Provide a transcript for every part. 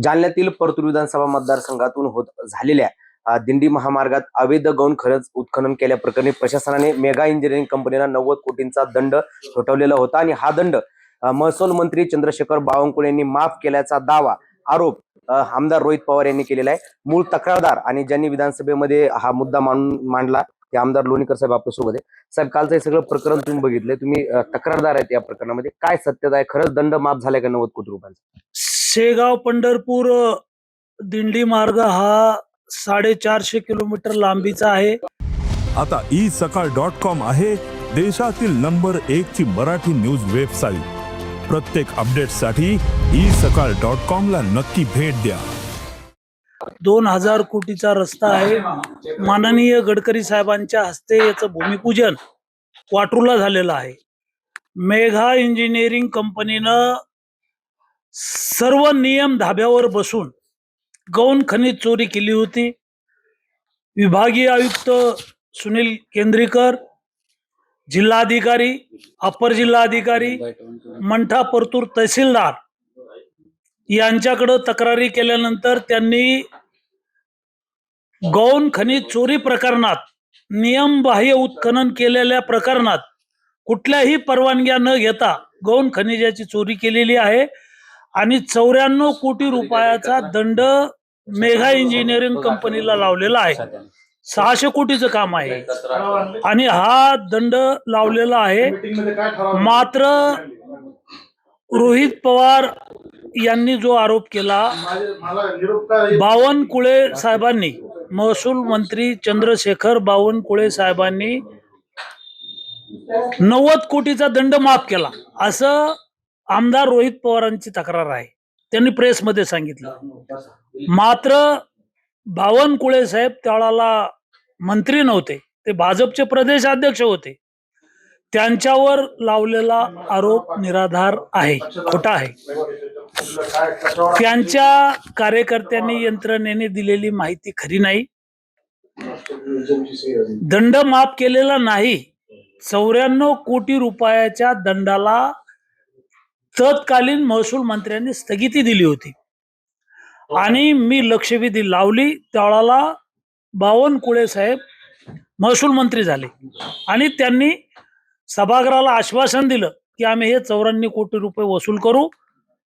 जालन्यातील परतूर विधानसभा मतदारसंघातून होत झालेल्या दिंडी महामार्गात अवैध गौण खरंच उत्खनन केल्याप्रकरणी प्रशासनाने मेगा इंजिनिअरिंग कंपनीला 90 कोटींचा दंड ठोठावलेला होता आणि हा दंड महसूल मंत्री चंद्रशेखर बावनकुळे यांनी माफ केल्याचा आरोप आमदार रोहित पवार यांनी केलेला आहे। मूळ तक्रारदार आणि ज्यांनी विधानसभेमध्ये हा मुद्दा मांडला ते आमदार लोणीकर साहेब आपल्यासोबत आहे। साहेब, कालचं हे सगळं प्रकरण तुम्ही बघितलंय, तुम्ही तक्रारदार आहेत या प्रकरणामध्ये, काय सत्यता आहे? खरंच दंड माफ झालाय का 90 कोटी रुपयांचा? शेगाव पंढरपूर दिंडी मार्ग हा 450 किलोमीटर लांबीचा आहे। आता isakal.com आहे देशातील नंबर 1 ची मराठी न्यूज वेबसाईट। प्रत्येक अपडेटसाठी isakal.com ला नक्की भेट द्या। 2000 कोटीचा रस्ता आहे। माननीय गडकरी साहेबांच्या हस्ते याचं भूमिपूजन वाटरूला झालेलं आहे। मेघा इंजिनिअरिंग कंपनीनं सर्व नियम धाब्यावर बसून गौण खनिज चोरी केली होती। विभागीय आयुक्त सुनील केंद्रीकर, जिल्हाधिकारी, अपर जिल्हाधिकारी, मंठा परतूर तहसीलदार यांच्याकडे तक्रारी केल्यानंतर त्यांनी गौण खनिज चोरी प्रकरणात, नियमबाह्य उत्खनन केलेल्या प्रकरणात कुठल्याही परवानग्या न घेता गौण खनिजाची चोरी केलेली आहे आणि 94 कोटी रुपयाचा दंड मेघा इंजिनिअरिंग कंपनीला लावलेला आहे। 600 कोटीचं काम आहे आणि हा दंड लावलेला आहे। मात्र रोहित पवार यांनी जो आरोप केला, बावनकुळे साहेबांनी, महसूल मंत्री चंद्रशेखर बावनकुळे साहेबांनी 90 कोटीचा दंड माफ केला असं आमदार रोहित पवारांची तक्रार आहे। त्यांनी प्रेसमध्ये सांगितलं। मात्र बावनकुळे साहेब त्यावेळेला मंत्री नव्हते, ते भाजपचे प्रदेश अध्यक्ष होते। त्यांच्यावर लावलेला आरोप निराधार आहे, खोटा आहे। त्यांच्या कार्यकर्त्यांनी, यंत्रणेने दिलेली माहिती खरी नाही। दंड माफ केलेला नाही। 94 कोटी रुपयाच्या दंडाला तत्कालीन महसूल मंत्र्यांनी स्थगिती दिली होती आणि मी लक्षवेधी लावली। त्यावेळेला बावनकुळे साहेब महसूल मंत्री झाले आणि त्यांनी सभागृहाला आश्वासन दिलं की आम्ही हे 94 कोटी रुपये वसूल करू,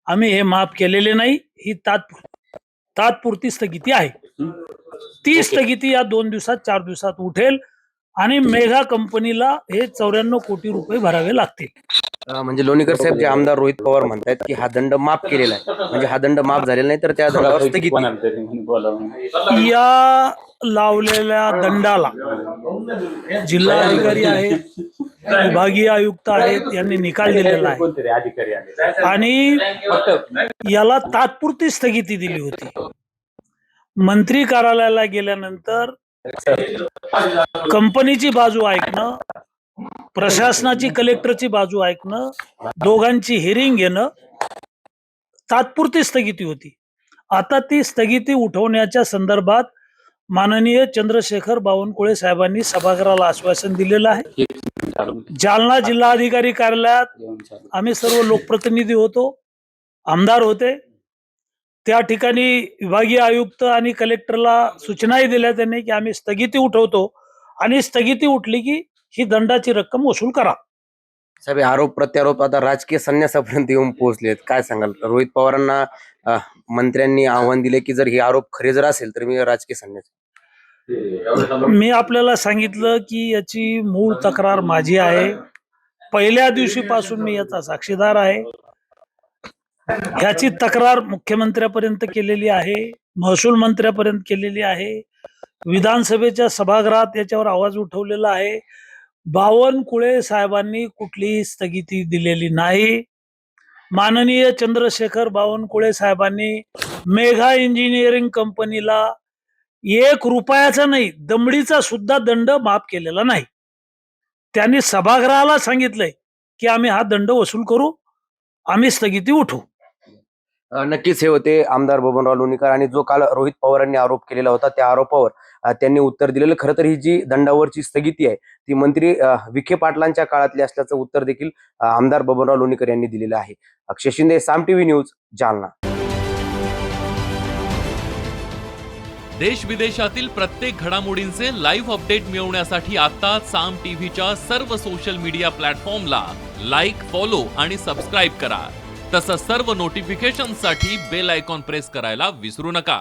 आम्ही हे माफ केलेले नाही। ही तात्पुरती स्थगिती आहे। ती स्थगिती या 2 दिवसात 4 दिवसात उठेल आणि मेघा कंपनीला हे 94 कोटी रुपये भरावे लागतील। म्हणजे लोणीकर साहेब, जे आमदार रोहित पवार म्हणतात की हा दंड माफ केलेला आहे, म्हणजे हा दंड माफ झालेला नाही तर त्या दंडावर स्थगिती। या लावलेल्या दंडाला जिल्हाधिकारी आहेत, विभागीय आयुक्त आहेत, यांनी निकाल दिलेला आहे आणि याला तात्पुरती स्थगिती दिली होती। मंत्री कार्यालयाला गेल्यानंतर कंपनीची बाजू ऐकणं, प्रशासनाची, कलेक्टरची बाजू ऐकणं, दोघांची हिअरिंग घेणं, तात्पुरती स्थगिती होती। आता ती स्थगिती उठवण्याच्या संदर्भात माननीय चंद्रशेखर बावनकुळे साहेबांनी सभागृहाला आश्वासन दिलेलं आहे। जालना जिल्हाधिकारी कार्यालयात आम्ही सर्व लोकप्रतिनिधी होतो, आमदार होते। त्या ठिकाणी विभागीय आयुक्त आणि कलेक्टरला सूचनाही दिल्या त्यांनी की आम्ही स्थगिती उठवतो आणि स्थगिती उठली की ही दंडाची रक्कम वसूल करा। साहेब, आरोप प्रत्यारोप आता राजकीय संन्यासापर्यंत येऊन पोहोचलेत, काय सांगाल? रोहित पवारांना मंत्र्यांनी आव्हान दिले की जर हे आरोप खरे जर असेल तर मी राजकीय संन्यास। मी आपल्याला सांगितलं की याची मूळ तक्रार माझी आहे। पहिल्या दिवशीपासून मी याचा साक्षीदार आहे। ह्याची तक्रार मुख्यमंत्र्यापर्यंत केलेली आहे, महसूल मंत्र्यापर्यंत केलेली आहे, विधानसभेच्या सभागृहात याच्यावर आवाज उठवलेला आहे। बावनकुळे साहेबांनी कुठलीही स्थगिती दिलेली नाही। माननीय चंद्रशेखर बावनकुळे साहेबांनी मेघा इंजिनिअरिंग कंपनीला 1 रुपयाचा नाही, दमडीचा सुद्धा दंड माफ केलेला नाही। त्यांनी सभागृहाला सांगितलंय की आम्ही हा दंड वसूल करू, आम्ही स्थगिती उठवू। नक्कीच हे होते आमदार बबनराव लोणीकर आणि जो काल रोहित पवारांनी आरोप केलेला होता त्या आरोपावर त्यांनी उत्तर दिलेलं। खरं तर ही जी दंडावरची स्थगिती आहे ती मंत्री विखे पाटलांच्या काळातली असल्याचं उत्तर देखील आमदार बबनराव लोणीकर यांनी दिलेलं आहे। अक्षय शिंदे, साम टीव्ही न्यूज, जालना। देश विदेशातील प्रत्येक घडामोडींचे लाईव्ह अपडेट मिळवण्यासाठी आता साम टीव्हीच्या सर्व सोशल मीडिया प्लॅटफॉर्मला लाईक, फॉलो आणि सबस्क्राईब करा. तसंच सर्व नोटिफिकेशनसाठी बेल आयकॉन प्रेस करायला विसरू नका.